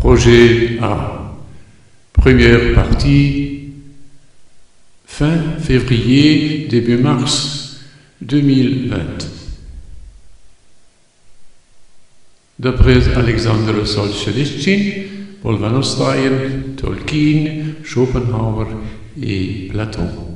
Projet A. Première partie, fin février, début mars 2020. D'après Alexander Solzhenitsyn, Paul van Ostaaien, Tolkien, Schopenhauer et Platon.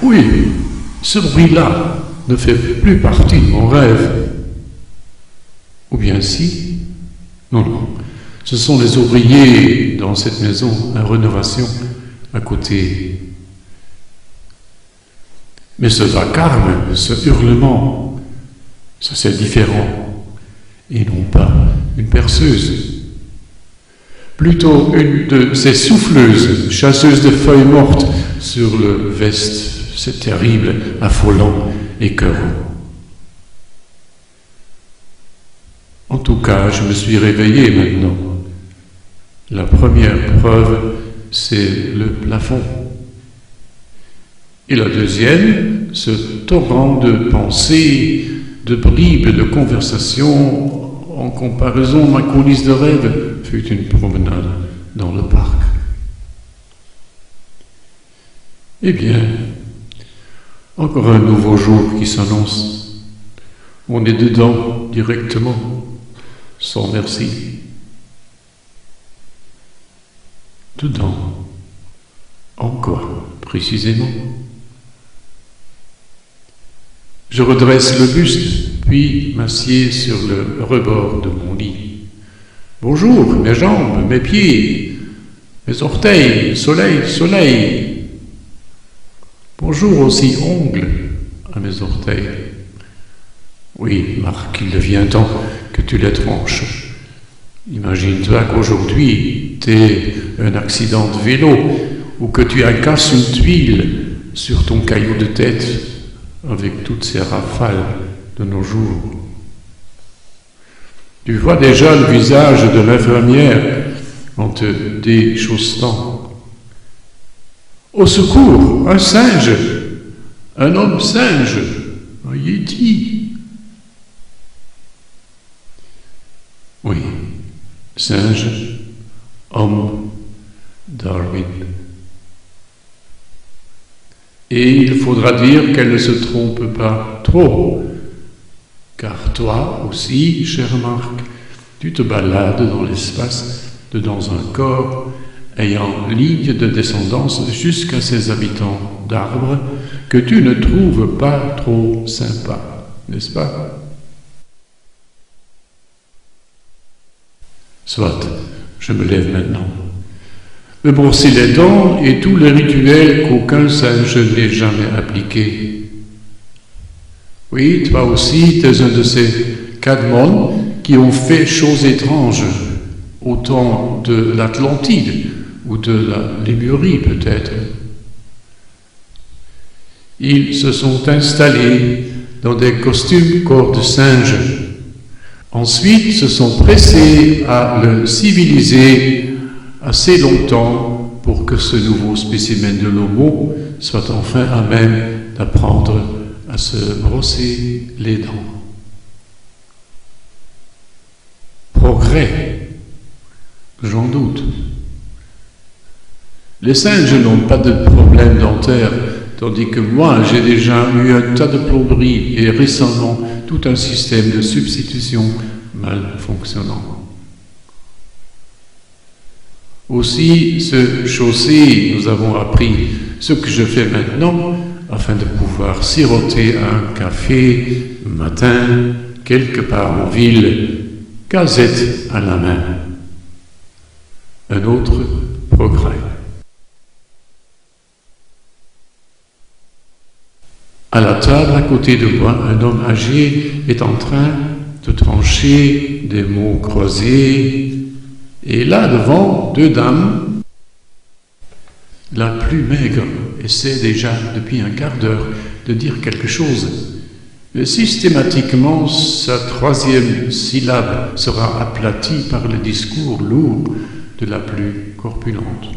Oui, ce bruit-là ne fait plus partie de mon rêve. Ou bien si? Non. Ce sont les ouvriers dans cette maison à rénovation à côté. Mais ce vacarme, ce hurlement, ça c'est différent. Et non pas une perceuse. Plutôt une de ces souffleuses, chasseuses de feuilles mortes sur le veste. C'est terrible, affolant, écœurant. En tout cas, je me suis réveillé maintenant. La première preuve, c'est le plafond. Et la deuxième, ce torrent de pensées, de bribes de conversation, en comparaison, ma coulisse de rêve fut une promenade dans le parc. Eh bien, encore un nouveau jour qui s'annonce. On est dedans directement, sans merci. Dedans, encore précisément. Je redresse le buste, puis m'assieds sur le rebord de mon lit. Bonjour, mes jambes, mes pieds, mes orteils, soleil. Bonjour aussi, ongles à mes orteils. Oui, Marc, il devient temps que tu les tranches. Imagine-toi qu'aujourd'hui, t'es un accident de vélo ou que tu casses une tuile sur ton caillou de tête avec toutes ces rafales de nos jours. Tu vois déjà le visage de l'infirmière en te déchaussant. Au secours, un singe, un homme singe, un yéti. Oui, singe, homme, Darwin. Et il faudra dire qu'elle ne se trompe pas trop, car toi aussi, cher Marc, tu te balades dans l'espace dans un corps ayant ligne de descendance jusqu'à ses habitants d'arbres que tu ne trouves pas trop sympas, n'est-ce pas? Soit, je me lève maintenant. Me brosser les dents et tous les rituels qu'aucun singe n'ait jamais appliqués. Oui, toi aussi, tu es un de ces cadmons qui ont fait choses étranges au temps de l'Atlantide ou de la Lémurie peut-être. Ils se sont installés dans des costumes corps de singe. Ensuite, se sont pressés à le civiliser assez longtemps pour que ce nouveau spécimen de l'homo soit enfin à même d'apprendre à se brosser les dents. Progrès, j'en doute. Les singes n'ont pas de problème dentaire, tandis que moi, j'ai déjà eu un tas de plomberies et récemment tout un système de substitution mal fonctionnant. Aussi, ce chaussé, nous avons appris ce que je fais maintenant afin de pouvoir siroter un café matin quelque part en ville, gazette à la main. Un autre progrès. À la table à côté de moi, un homme âgé est en train de trancher des mots croisés. Et là, devant, deux dames. La plus maigre essaie déjà depuis un quart d'heure de dire quelque chose. Mais systématiquement, sa troisième syllabe sera aplatie par le discours lourd de la plus corpulente.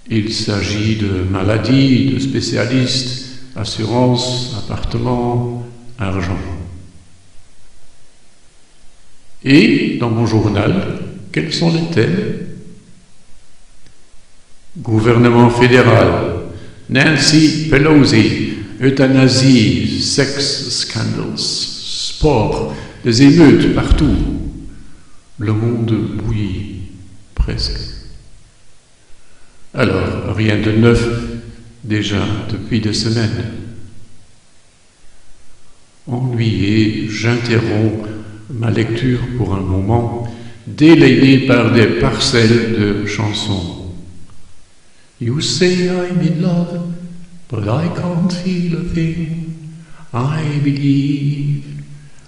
Il s'agit de maladies, de spécialistes, assurance, appartement, argent. Et, dans mon journal, quels sont les thèmes? Gouvernement fédéral, Nancy Pelosi, euthanasie, sex scandals, sport, des émeutes partout. Le monde bouillit, presque. Alors, rien de neuf, déjà depuis des semaines. Ennuyé, j'interromps ma lecture pour un moment, délayé par des parcelles de chansons. You say I'm in love, but I can't feel a thing. I believe,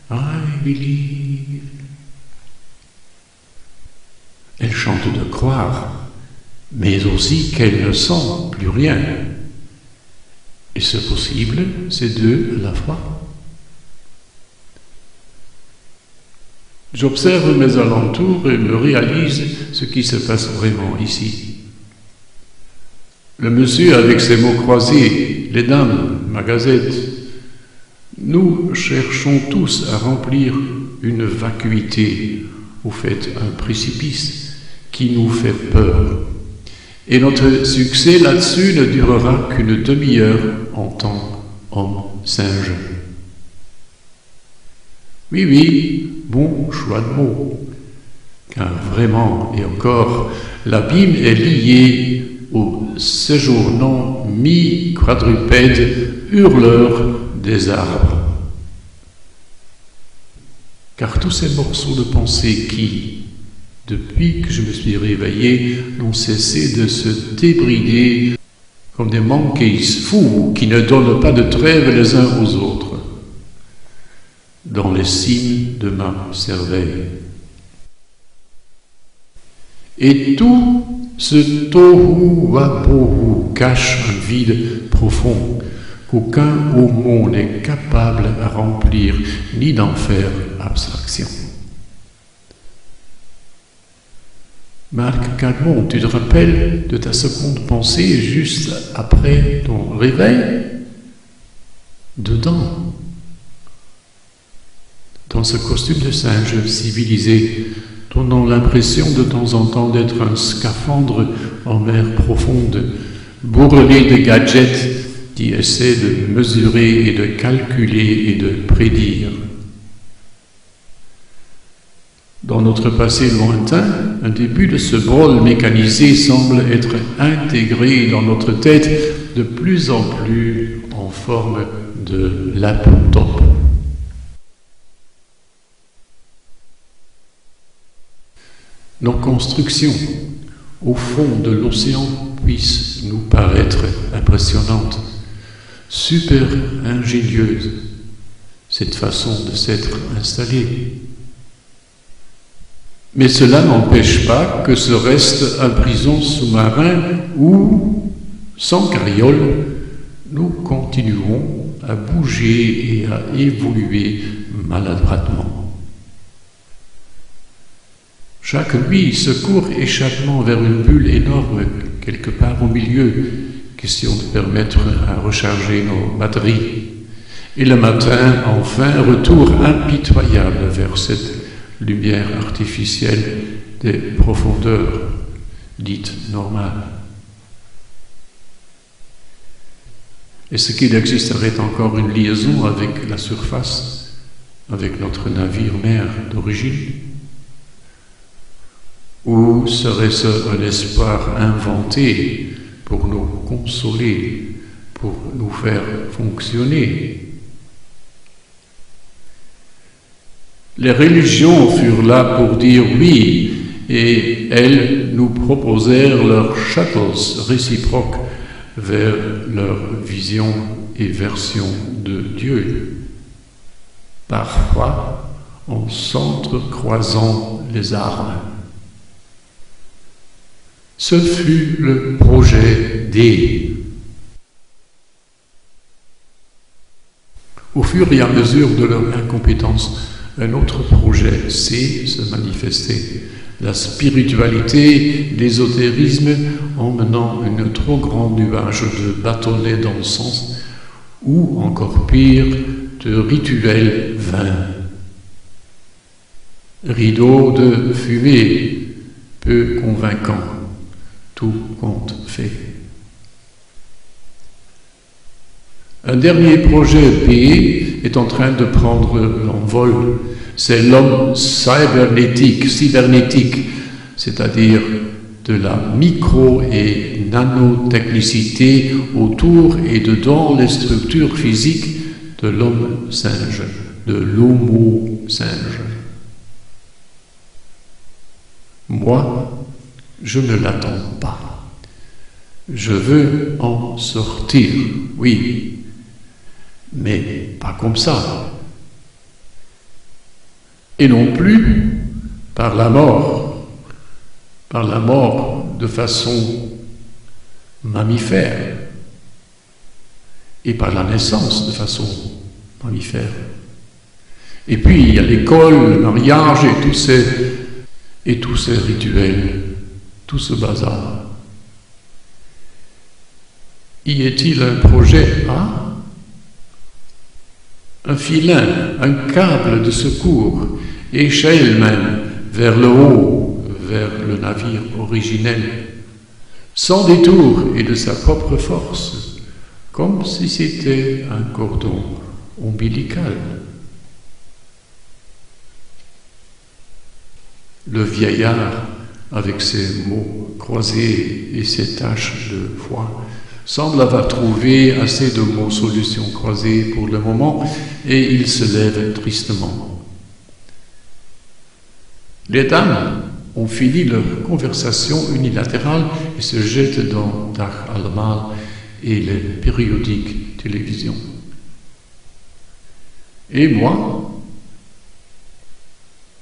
I believe. Elle chante de croire, mais aussi qu'elle ne sent plus rien. Est-ce possible, ces deux à la fois? J'observe mes alentours et me réalise ce qui se passe vraiment ici. Le monsieur avec ses mots croisés, les dames, ma gazette. Nous cherchons tous à remplir une vacuité, au fait un précipice, qui nous fait peur. Et notre succès là-dessus ne durera qu'une demi-heure en tant homme-singe. Oui, bon choix de mots, car vraiment, et encore, l'abîme est lié au séjournant mi-quadrupède hurleur des arbres. Car tous ces morceaux de pensée qui, depuis que je me suis réveillé, n'ont cessé de se débrider comme des monkeys fous qui ne donnent pas de trêve les uns aux autres, dans les cimes de ma cervelle. Et tout ce tohu wabohu cache un vide profond qu'aucun homo n'est capable à remplir ni d'en faire abstraction. Marc Cadmon, tu te rappelles de ta seconde pensée juste après ton réveil? Dedans, dans ce costume de singe civilisé, donnant l'impression de temps en temps d'être un scaphandre en mer profonde, bourrelée de gadgets qui essaient de mesurer et de calculer et de prédire. Dans notre passé lointain, un début de ce rôle mécanisé semble être intégré dans notre tête de plus en plus en forme de laptop. Nos constructions au fond de l'océan puissent nous paraître impressionnantes, super ingénieuses, cette façon de s'être installée. Mais cela n'empêche pas que ce reste un prison sous-marin où, sans carriole, nous continuons à bouger et à évoluer maladroitement. Chaque nuit, ce court échappement vers une bulle énorme, quelque part au milieu, question de permettre à recharger nos batteries. Et le matin, enfin, retour impitoyable vers cette lumière artificielle des profondeurs, dites normales. Est-ce qu'il existerait encore une liaison avec la surface, avec notre navire-mère d'origine? Ou serait-ce un espoir inventé pour nous consoler, pour nous faire fonctionner? Les religions furent là pour dire oui, et elles nous proposèrent leurs shuttles réciproques vers leur vision et version de Dieu. Parfois, en s'entrecroisant les armes. Ce fut le projet D. Au fur et à mesure de leur incompétence, un autre projet C se manifestait. La spiritualité, l'ésotérisme emmenant un trop grand nuage de bâtonnets d'encens ou, encore pire, de rituels vains. Rideau de fumée, peu convaincant. Tout compte fait. Un dernier projet B est en train de prendre l'envol. C'est l'homme cybernétique, c'est-à-dire de la micro- et nanotechnicité autour et dedans les structures physiques de l'homme singe, de l'homo singe. Moi, je ne l'attends pas. Je veux en sortir, oui, mais pas comme ça. Et non plus par la mort de façon mammifère, et par la naissance de façon mammifère. Et puis il y a l'école, le mariage et tous ces rituels, tout ce bazar. Y est-il un projet A? Un filin, un câble de secours, échelle même, vers le haut, vers le navire originel, sans détour et de sa propre force, comme si c'était un cordon ombilical. Le vieillard, avec ses mots croisés et ses taches de foi, semble avoir trouvé assez de mots solutions croisées pour le moment et il se lève tristement. Les dames ont fini leur conversation unilatérale et se jettent dans Dag Allemaal et les périodiques télévision. Et moi,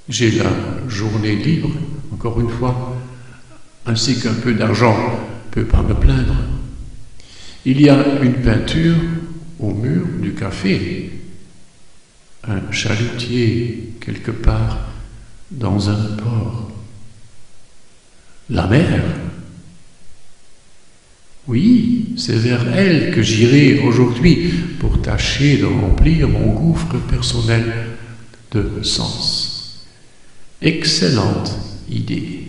j'ai la journée libre, encore une fois, ainsi qu'un peu d'argent, je ne peux pas me plaindre. Il y a une peinture au mur du café, un chalutier quelque part dans un port. La mer. Oui, c'est vers elle que j'irai aujourd'hui pour tâcher de remplir mon gouffre personnel de sens. Excellente idée.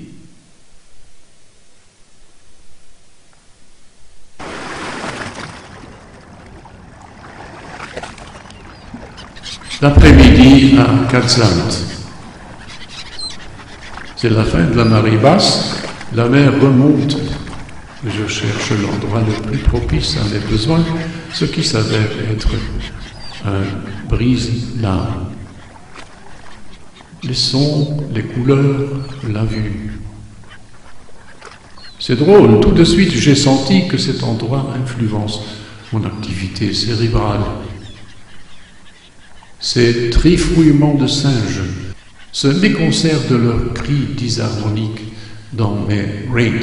L'après-midi à Katzand. C'est la fin de la marée basse, la mer remonte. Je cherche l'endroit le plus propice à mes besoins, ce qui s'avère être un brise-lames. Les sons, les couleurs, la vue. C'est drôle, tout de suite j'ai senti que cet endroit influence mon activité cérébrale. Ces trifouillements de singes, ce méconcert de leurs cris disharmoniques dans mes rains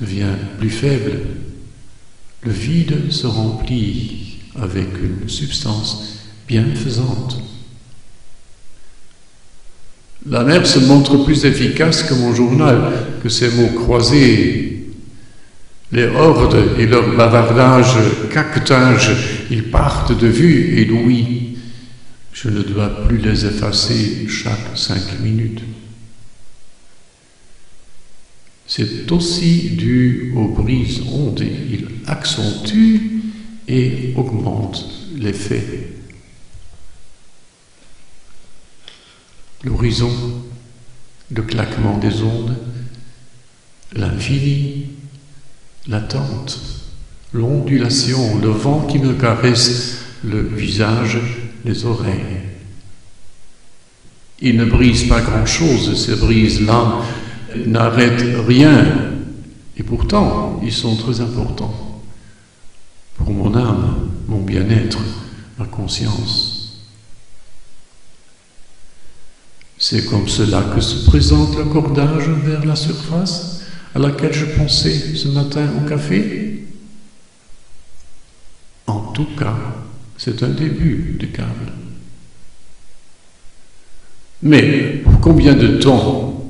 devient plus faible. Le vide se remplit avec une substance bienfaisante. La mer se montre plus efficace que mon journal, que ces mots croisés. Les hordes et leur bavardage, caquetage, ils partent de vue et d'ouïe. Je ne dois plus les effacer chaque 5 minutes. C'est aussi dû aux brises ondes. Il accentue et augmente l'effet. L'horizon, le claquement des ondes, l'infini, l'attente, l'ondulation, le vent qui me caresse le visage, les oreilles. Ils ne brisent pas grand-chose, ces brises-là n'arrêtent rien, et pourtant ils sont très importants pour mon âme, mon bien-être, ma conscience. C'est comme cela que se présente le cordage vers la surface à laquelle je pensais ce matin au café. En tout cas, c'est un début de câble. Mais pour combien de temps?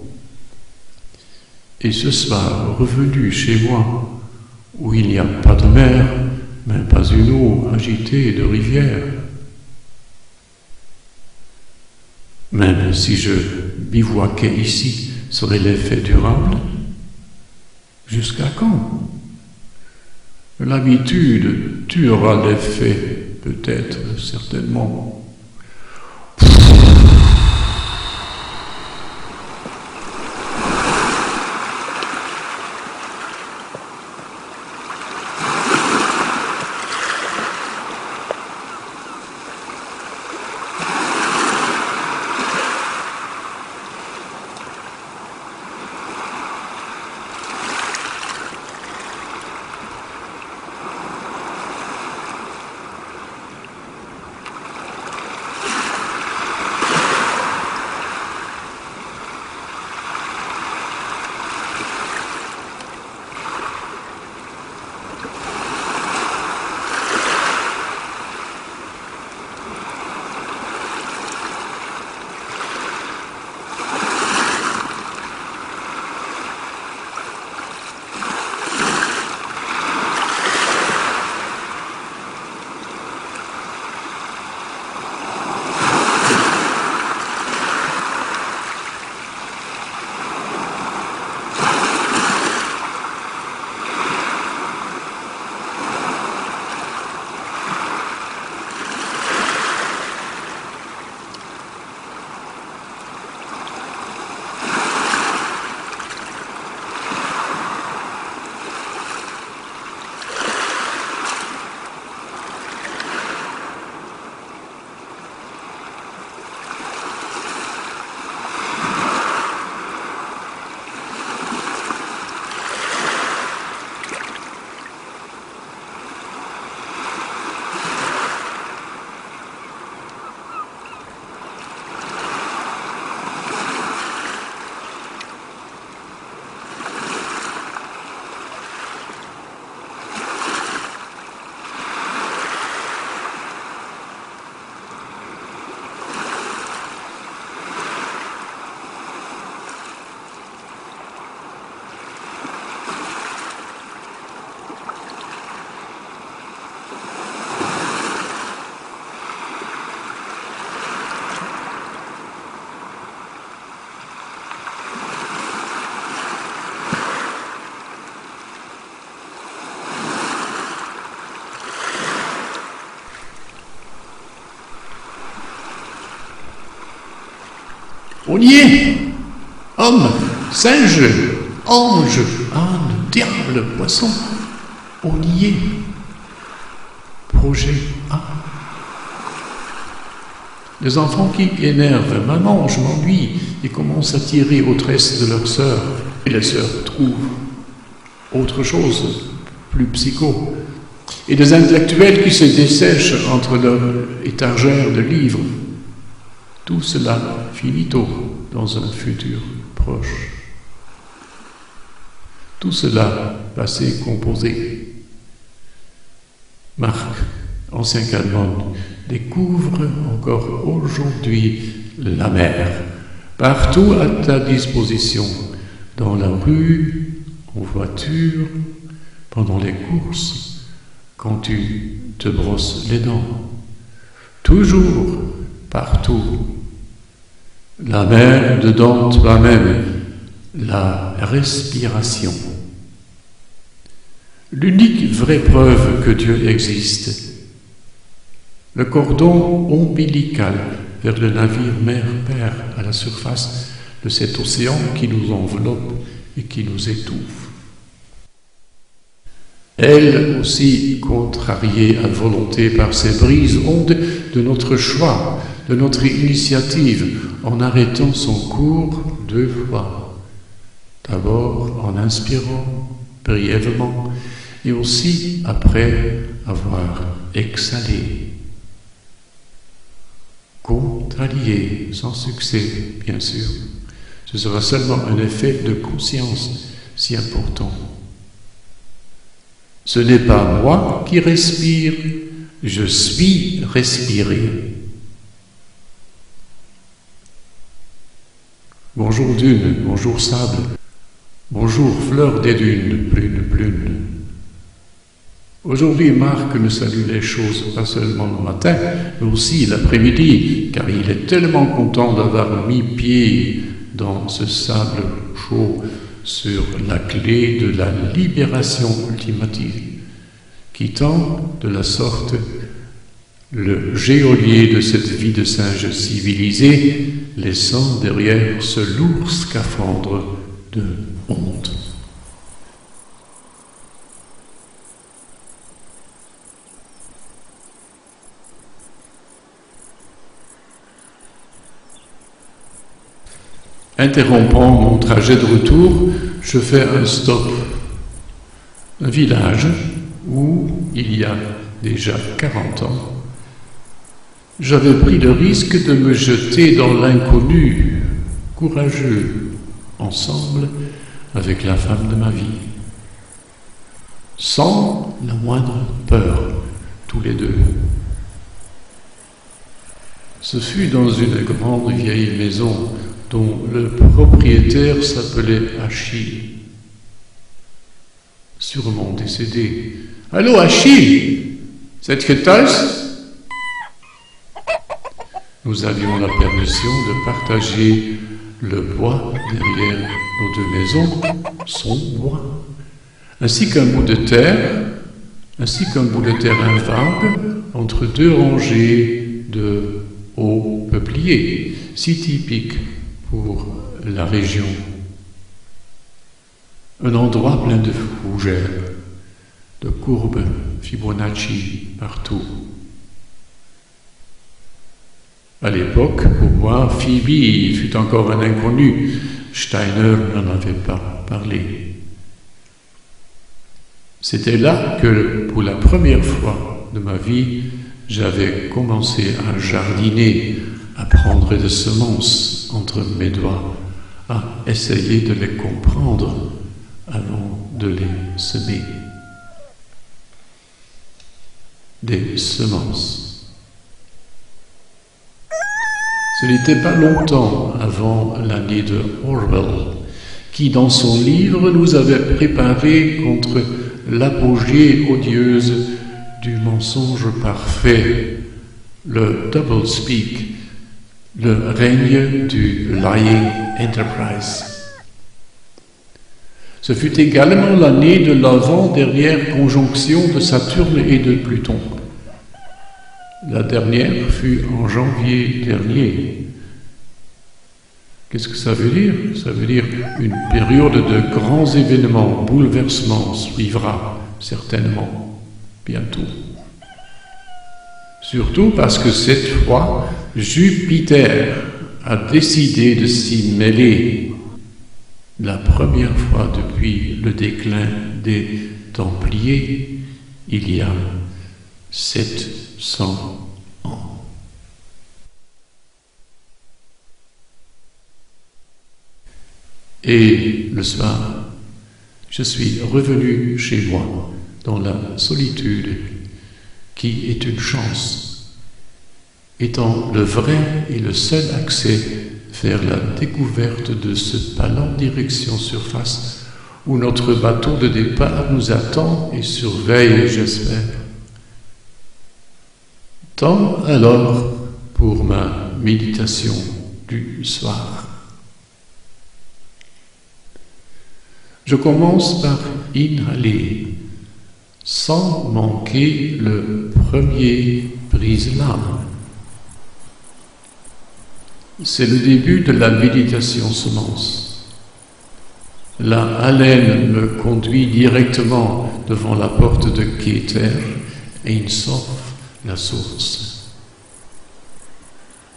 Et ce soir, revenu chez moi, où il n'y a pas de mer, mais pas une eau agitée de rivière. Même si je bivouaquais ici, serait l'effet durable? Jusqu'à quand? L'habitude tuera l'effet, peut-être, certainement. On y est. Homme, singe, ange, âne, diable, poisson. On y est. Projet A. Les enfants qui énervent, maman, je m'ennuie, et commencent à tirer aux tresses de leur sœur. Et les sœurs trouvent autre chose, plus psycho. Et des intellectuels qui se dessèchent entre leurs étagères de livres. Tout cela finito dans un futur proche. Tout cela passé composé. Marc, ancien Calmon, découvre encore aujourd'hui la mer, partout à ta disposition, dans la rue, en voiture, pendant les courses, quand tu te brosses les dents. Toujours, partout. La mer dedans toi-même, la respiration. L'unique vraie preuve que Dieu existe. Le cordon ombilical vers le navire mère-père à la surface de cet océan qui nous enveloppe et qui nous étouffe. Elle aussi contrariée à volonté par ces brises ondes de notre choix, de notre initiative, en arrêtant son cours 2 fois. D'abord en inspirant brièvement et aussi après avoir exhalé. Contrarié, sans succès, bien sûr. Ce sera seulement un effet de conscience si important. Ce n'est pas moi qui respire, je suis respiré. Bonjour dune, bonjour sable, bonjour fleur des dunes, plune. Aujourd'hui, Marc nous salue les choses, pas seulement le matin, mais aussi l'après-midi, car il est tellement content d'avoir mis pied dans ce sable chaud sur la clé de la libération ultimative, quittant de la sorte le geôlier de cette vie de singe civilisé, laissant derrière ce lourd scaphandre de honte. Interrompant mon trajet de retour, je fais un stop. Un village où, il y a déjà 40 ans, j'avais pris le risque de me jeter dans l'inconnu, courageux, ensemble avec la femme de ma vie. Sans la moindre peur, tous les deux. Ce fut dans une grande vieille maison dont le propriétaire s'appelait Achille, sûrement décédé. « Allô, Achille, c'est que t'as ?» Nous avions la permission de partager le bois derrière nos 2 maisons, son bois, ainsi qu'un bout de terre vague entre 2 rangées de hauts peupliers, si typiques pour la région. Un endroit plein de fougères, de courbes Fibonacci partout. À l'époque, pour moi, Phoebe fut encore un inconnu. Steiner n'en avait pas parlé. C'était là que, pour la première fois de ma vie, j'avais commencé à jardiner, à prendre des semences entre mes doigts, à essayer de les comprendre avant de les semer. Des semences. Ce n'était pas longtemps avant l'année de Orwell, qui dans son livre nous avait préparé contre l'apogée odieuse du mensonge parfait, le doublespeak, le règne du lying enterprise. Ce fut également l'année de l'avant-dernière conjonction de Saturne et de Pluton. La dernière fut en janvier dernier. Qu'est-ce que ça veut dire? Ça veut dire une période de grands événements, bouleversements suivra certainement bientôt. Surtout parce que cette fois, Jupiter a décidé de s'y mêler. La première fois depuis le déclin des Templiers, il y a 700 ans. Et le soir, je suis revenu chez moi dans la solitude, qui est une chance, étant le vrai et le seul accès vers la découverte de ce pas en direction surface où notre bateau de départ nous attend et surveille, j'espère. Temps alors pour ma méditation du soir. Je commence par inhaler, sans manquer le premier brise-lames. C'est le début de la méditation semence. La haleine me conduit directement devant la porte de Kéter et il s'offre la source.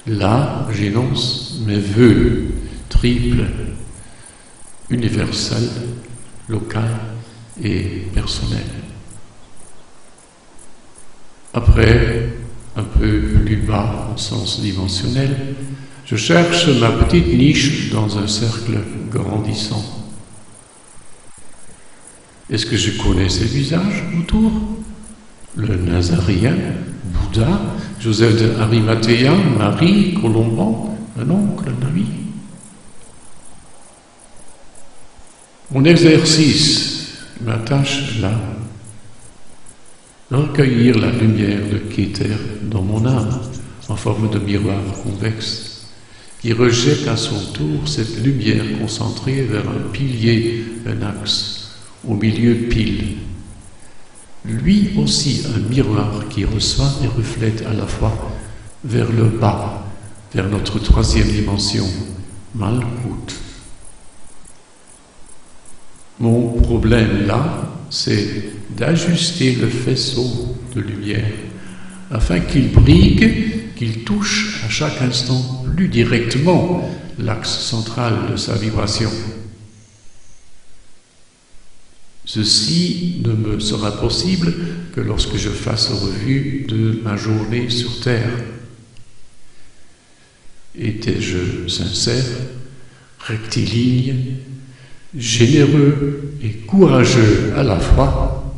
Là, j'énonce mes vœux triples, universels, local et personnel. Après, un peu plus bas en sens dimensionnel, je cherche ma petite niche dans un cercle grandissant. Est-ce que je connais ces visages autour? Le Nazaréen, Bouddha, Joseph de Arimathea, Marie, Colomban, un oncle, un ami. Mon exercice, ma tâche là, recueillir la lumière de Kéter dans mon âme en forme de miroir convexe, qui rejette à son tour cette lumière concentrée vers un pilier, un axe, au milieu pile. Lui aussi un miroir qui reçoit et reflète à la fois vers le bas, vers notre troisième dimension, Malkout. Mon problème là, c'est d'ajuster le faisceau de lumière afin qu'il brigue, qu'il touche à chaque instant plus directement l'axe central de sa vibration. Ceci ne me sera possible que lorsque je fasse revue de ma journée sur Terre. Étais-je sincère, rectiligne, généreux et courageux à la fois,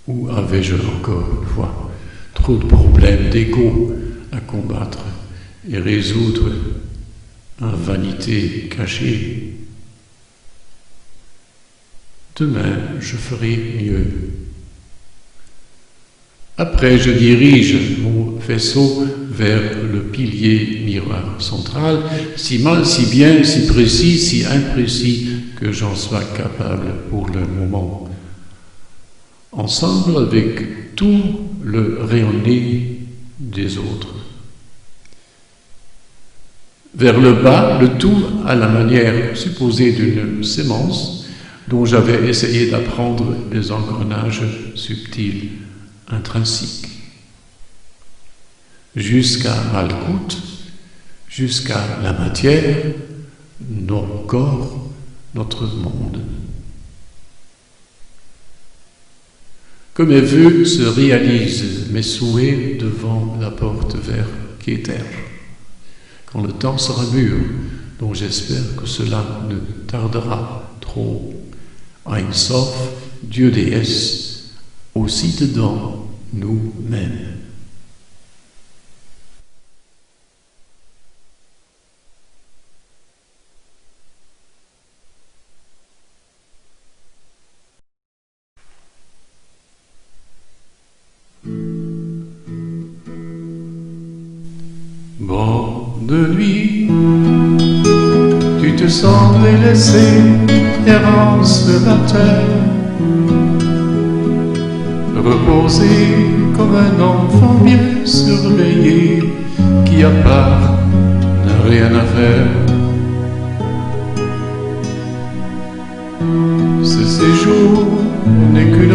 ou avais-je encore une fois trop de problèmes d'ego à combattre et résoudre en vanité cachée? Demain, je ferai mieux. Après, je dirige mon faisceau vers le pilier miroir central, si mal, si bien, si précis, si imprécis que j'en sois capable pour le moment. Ensemble avec tout le rayonné des autres. Vers le bas, le tout à la manière supposée d'une sémence dont j'avais essayé d'apprendre les engrenages subtils, intrinsiques. Jusqu'à Malkout, jusqu'à la matière, nos corps, notre monde. Que mes vœux se réalisent, mes souhaits devant la porte vers Kéter, quand le temps sera mûr, dont j'espère que cela ne tardera trop. Ein Sof, Dieu déesse, aussi dedans nous-mêmes. Bonne nuit, tu te semblais laisser errant sur la terre, reposer comme un enfant bien surveillé qui à part n'a rien à faire.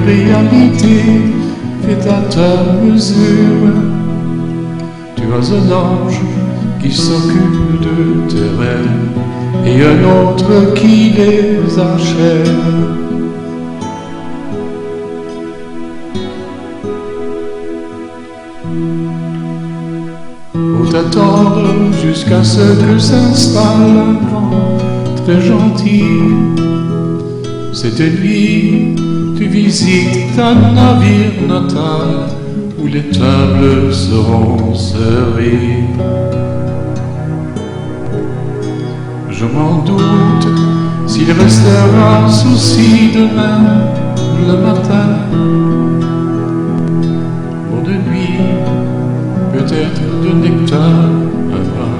réalité faite à ta mesure. Tu as un ange qui s'occupe de tes rêves et un autre qui les achève. Faut t'attendre jusqu'à ce que s'installe un vent très gentil. Cette nuit, tu visites un navire natal où les tables seront servies. Je m'en doute, s'il restera souci demain le matin. Pour de nuit, peut-être de nectar, un vin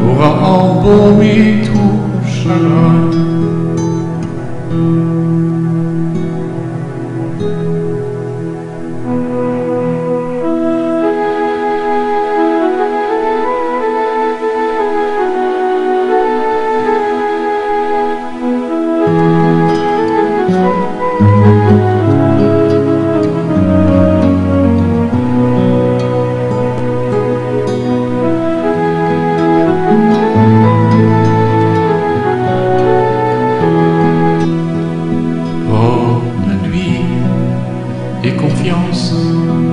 aura embaumé tout chagrin. Et confiance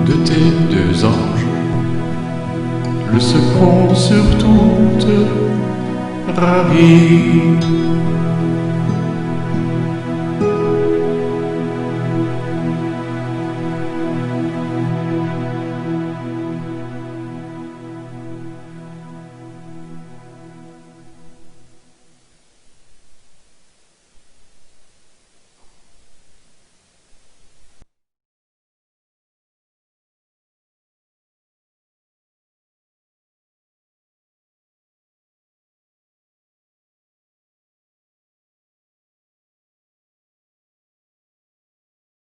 de tes deux anges, le second surtout te ravit.